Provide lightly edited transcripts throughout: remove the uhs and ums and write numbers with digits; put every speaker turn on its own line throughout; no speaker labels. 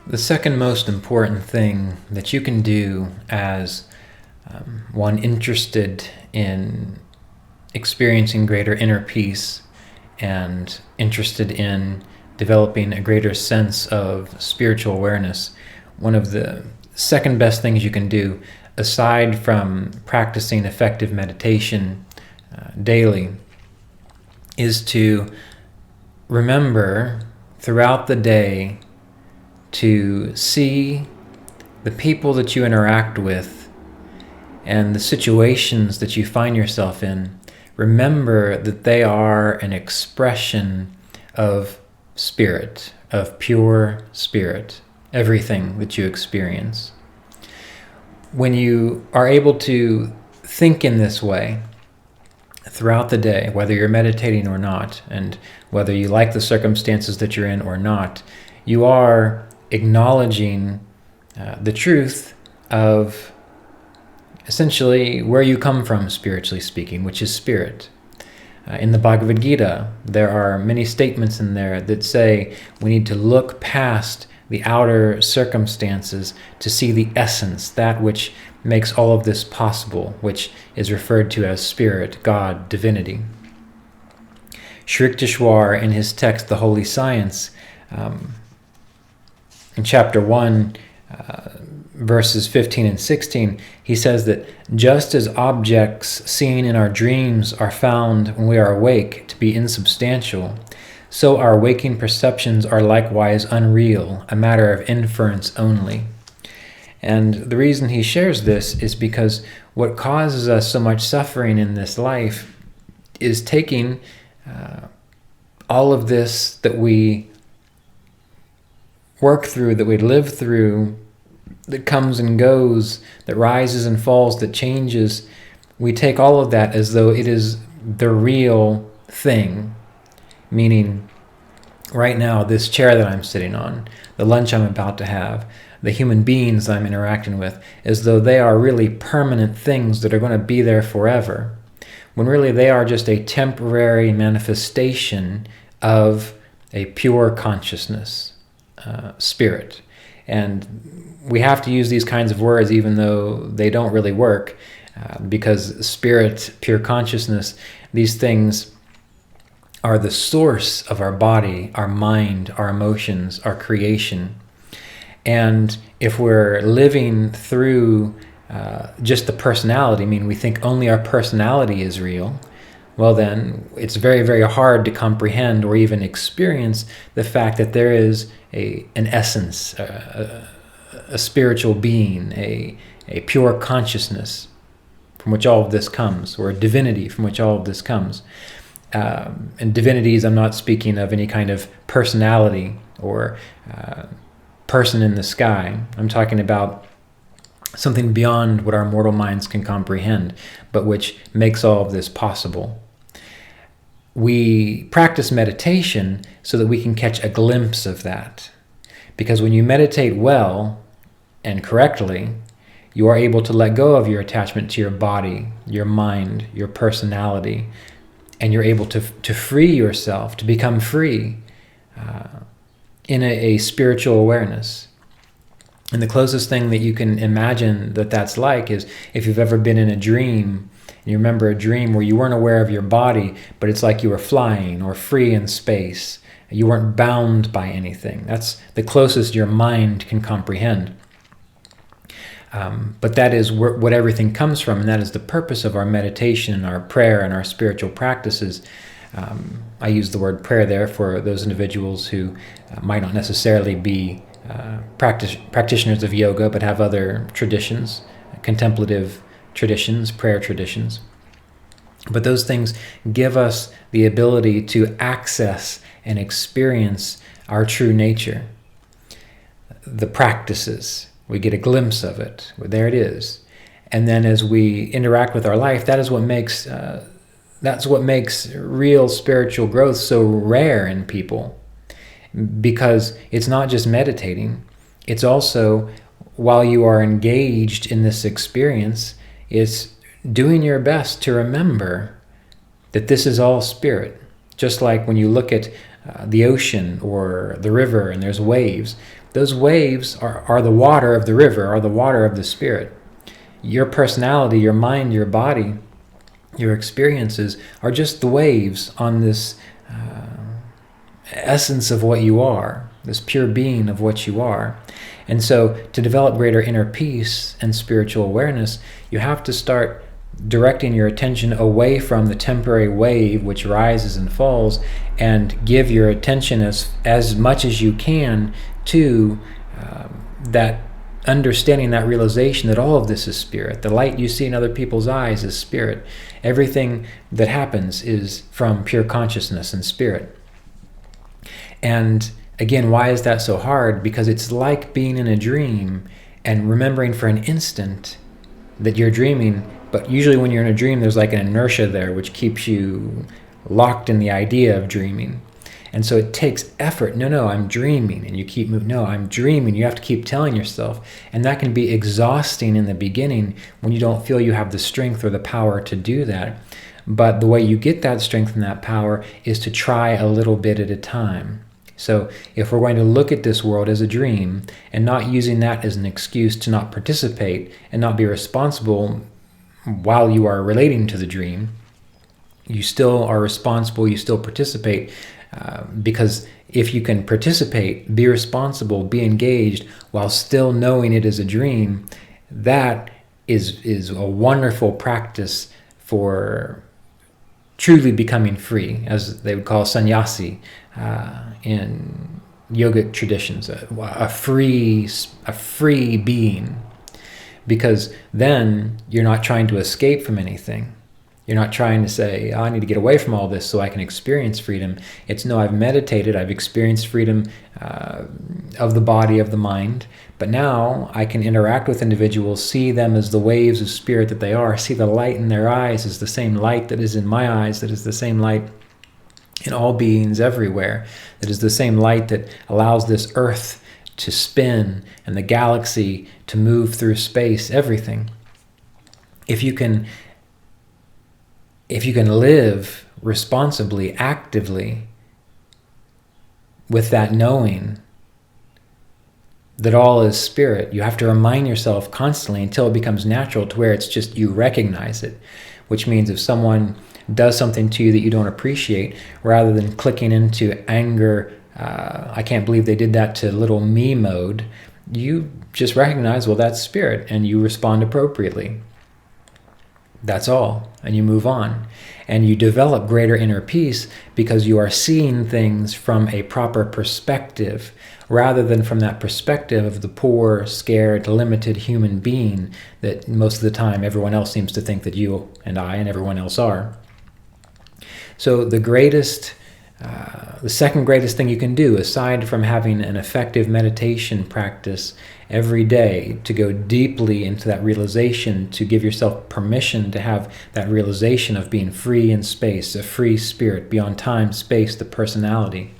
The second most important thing that you can do as one interested in experiencing greater inner peace and interested in developing a greater sense of spiritual awareness, one of the second best things you can do, aside from practicing effective meditation daily, is to remember throughout the day to see the people that you interact with and the situations that you find yourself in. Remember that they are an expression of spirit, of pure spirit, everything that you experience. When you are able to think in this way throughout the day, whether you're meditating or not, and whether you like the circumstances that you're in or not, you are acknowledging the truth of essentially where you come from, spiritually speaking, which is spirit. In the Bhagavad Gita, there are many statements in there that say we need to look past the outer circumstances to see the essence, that which makes all of this possible, which is referred to as spirit, God, divinity. Sri Yukteswar, in his text, The Holy Science, in chapter 1, verses 15 and 16, he says that just as objects seen in our dreams are found when we are awake to be insubstantial, so our waking perceptions are likewise unreal, a matter of inference only. And the reason he shares this is because what causes us so much suffering in this life is taking all of this that we work through, that we live through, that comes and goes, that rises and falls, that changes. We take all of that as though it is the real thing. Meaning, right now, this chair that I'm sitting on, the lunch I'm about to have, the human beings I'm interacting with, as though they are really permanent things that are going to be there forever, when really they are just a temporary manifestation of a pure consciousness, spirit. And we have to use these kinds of words even though they don't really work, because spirit, pure consciousness, these things are the source of our body, our mind, our emotions, our creation. And if we're living through just the personality, I mean, we think only our personality is real, well then it's very, very hard to comprehend or even experience the fact that there is an essence, a spiritual being, a pure consciousness from which all of this comes, or a divinity from which all of this comes. And divinities, I'm not speaking of any kind of personality or person in the sky. I'm talking about something beyond what our mortal minds can comprehend, but which makes all of this possible. We practice meditation so that we can catch a glimpse of that. Because when you meditate well and correctly, you are able to let go of your attachment to your body, your mind, your personality, and you're able to free yourself, to become free in a spiritual awareness. And the closest thing that you can imagine that that's like is if you've ever been in a dream, and you remember a dream where you weren't aware of your body, but it's like you were flying or free in space. You weren't bound by anything. That's the closest your mind can comprehend. But that is what everything comes from, and that is the purpose of our meditation and our prayer and our spiritual practices. I use the word prayer there for those individuals who might not necessarily be practitioners of yoga, but have other traditions, contemplative traditions, prayer traditions. But those things give us the ability to access and experience our true nature. The practices, we get a glimpse of it. There it is. And then as we interact with our life, that's what makes real spiritual growth so rare in people. Because it's not just meditating, it's also, while you are engaged in this experience, it's doing your best to remember that this is all spirit. Just like when you look at the ocean or the river, and there's waves. Those waves are the water of the river, are the water of the spirit. Your personality, your mind, your body, your experiences are just the waves on this essence of what you are, this pure being of what you are. And so to develop greater inner peace and spiritual awareness, you have to start directing your attention away from the temporary wave which rises and falls, and give your attention as much as you can to that understanding, that realization that all of this is spirit. The light you see in other people's eyes is spirit. Everything that happens is from pure consciousness and spirit. And again, why is that so hard? Because it's like being in a dream and remembering for an instant that you're dreaming. But usually when you're in a dream, there's like an inertia there which keeps you locked in the idea of dreaming. And so it takes effort. No, I'm dreaming. And you keep moving. No, I'm dreaming. You have to keep telling yourself. And that can be exhausting in the beginning when you don't feel you have the strength or the power to do that. But the way you get that strength and that power is to try a little bit at a time. So if we're going to look at this world as a dream and not using that as an excuse to not participate and not be responsible while you are relating to the dream, you still are responsible, you still participate, because if you can participate, be responsible, be engaged while still knowing it is a dream, that is a wonderful practice for truly becoming free, as they would call sannyasi in yogic traditions, a free being. Because then you're not trying to escape from anything. You're not trying to say, I need to get away from all this so I can experience freedom. It's no, I've meditated, I've experienced freedom of the body, of the mind, but now I can interact with individuals, see them as the waves of spirit that they are, see the light in their eyes as the same light that is in my eyes, that is the same light in all beings everywhere, that is the same light that allows this earth to spin and the galaxy to move through space, everything. If you can live responsibly, actively, with that knowing that all is spirit, you have to remind yourself constantly until it becomes natural to where it's just you recognize it, which means if someone does something to you that you don't appreciate, rather than clicking into anger, I can't believe they did that, to little me mode, you just recognize, well, that's spirit, and you respond appropriately. That's all. And you move on. And you develop greater inner peace because you are seeing things from a proper perspective, rather than from that perspective of the poor, scared, limited human being that most of the time everyone else seems to think that you and I and everyone else are. So the second greatest thing you can do, aside from having an effective meditation practice every day to go deeply into that realization, to give yourself permission to have that realization of being free in space, a free spirit beyond time, space, the personality,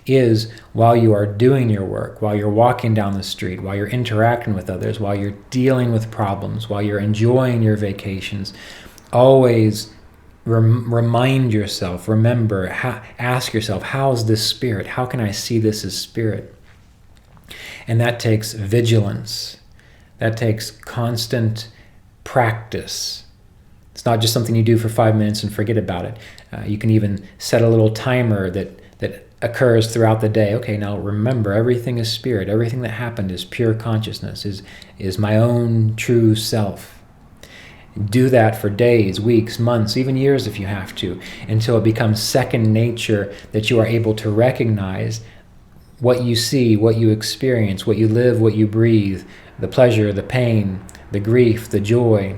is while you are doing your work, while you're walking down the street, while you're interacting with others, while you're dealing with problems, while you're enjoying your vacations, always remind yourself, remember, ask yourself, how is this spirit? How can I see this as spirit? And that takes vigilance. That takes constant practice. It's not just something you do for 5 minutes and forget about it. You can even set a little timer that occurs throughout the day. Okay, now remember, everything is spirit. Everything that happened is pure consciousness, is my own true self. Do that for days, weeks, months, even years if you have to, until it becomes second nature, that you are able to recognize what you see, what you experience, what you live, what you breathe, the pleasure, the pain, the grief, the joy,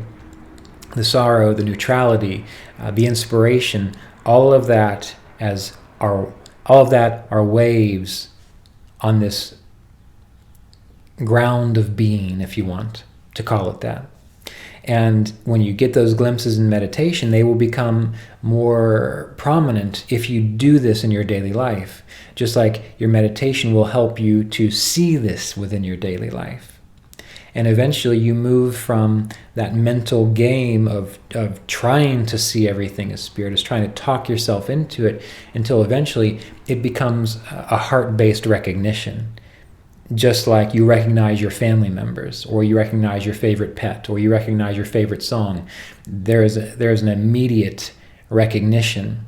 the sorrow, the neutrality, the inspiration, all of that are waves on this ground of being, if you want to call it that. And when you get those glimpses in meditation, they will become more prominent if you do this in your daily life. Just like your meditation will help you to see this within your daily life. And eventually you move from that mental game of trying to see everything as spirit, as trying to talk yourself into it, until eventually it becomes a heart-based recognition. Just like you recognize your family members, or you recognize your favorite pet, or you recognize your favorite song, there's an immediate recognition.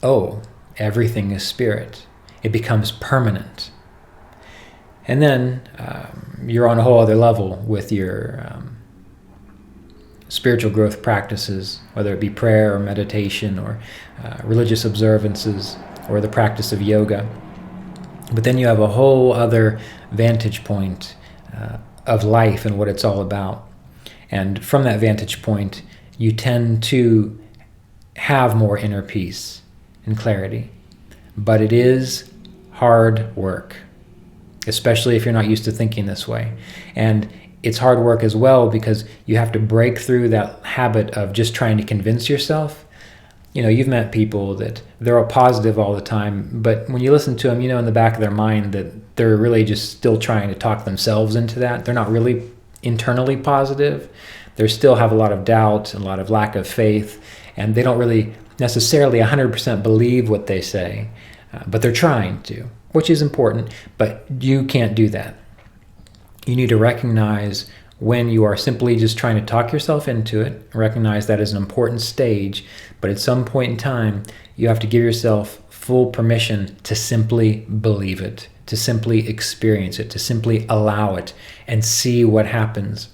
Oh, everything is spirit. It becomes permanent. And then you're on a whole other level with your spiritual growth practices, whether it be prayer or meditation or religious observances or the practice of yoga. But then you have a whole other vantage point of life and what it's all about. And from that vantage point, you tend to have more inner peace and clarity. But it is hard work, especially if you're not used to thinking this way. And it's hard work as well because you have to break through that habit of just trying to convince yourself. You've met people that they're all positive all the time, but when you listen to them, in the back of their mind that they're really just still trying to talk themselves into that. They're not really internally positive. They still have a lot of doubt and a lot of lack of faith, and they don't really necessarily 100% believe what they say, but they're trying to, which is important, but you can't do that. You need to recognize when you are simply just trying to talk yourself into it, recognize that is an important stage, but at some point in time, you have to give yourself full permission to simply believe it, to simply experience it, to simply allow it and see what happens.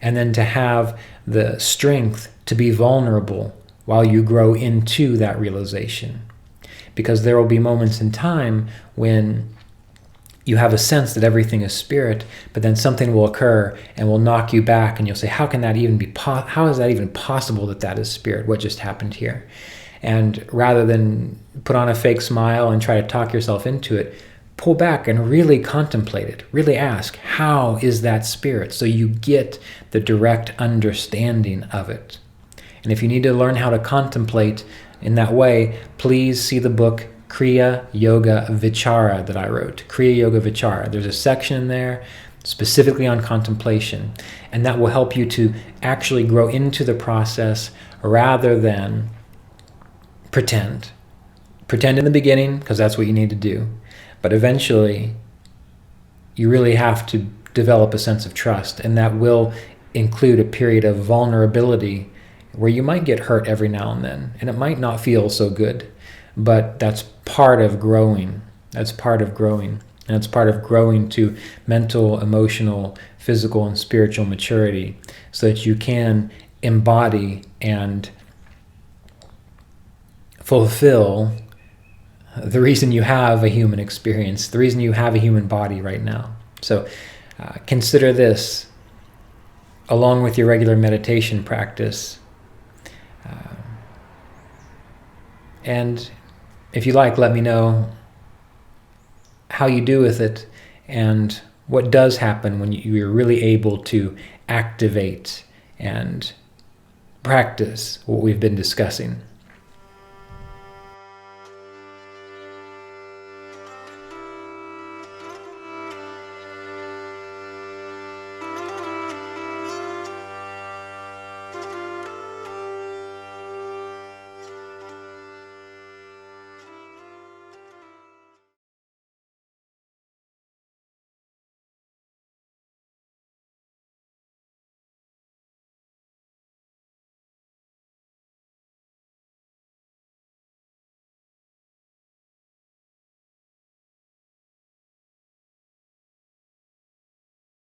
And then to have the strength to be vulnerable while you grow into that realization. Because there will be moments in time when you have a sense that everything is spirit, but then something will occur and will knock you back, and you'll say, how can that even be how is that even possible that is spirit? What just happened here? And rather than put on a fake smile and try to talk yourself into it, pull back and really contemplate it. Really ask, how is that spirit? So you get the direct understanding of it. And if you need to learn how to contemplate in that way, please see the book Kriya Yoga Vichara that I wrote. Kriya Yoga Vichara. There's a section in there specifically on contemplation, and that will help you to actually grow into the process rather than pretend. Pretend in the beginning, because that's what you need to do. But eventually, you really have to develop a sense of trust, and that will include a period of vulnerability where you might get hurt every now and then, and it might not feel so good. But that's part of growing. That's part of growing. And it's part of growing to mental, emotional, physical, and spiritual maturity so that you can embody and fulfill the reason you have a human experience, the reason you have a human body right now. So consider this along with your regular meditation practice. And if you like, let me know how you do with it and what does happen when you're really able to activate and practice what we've been discussing.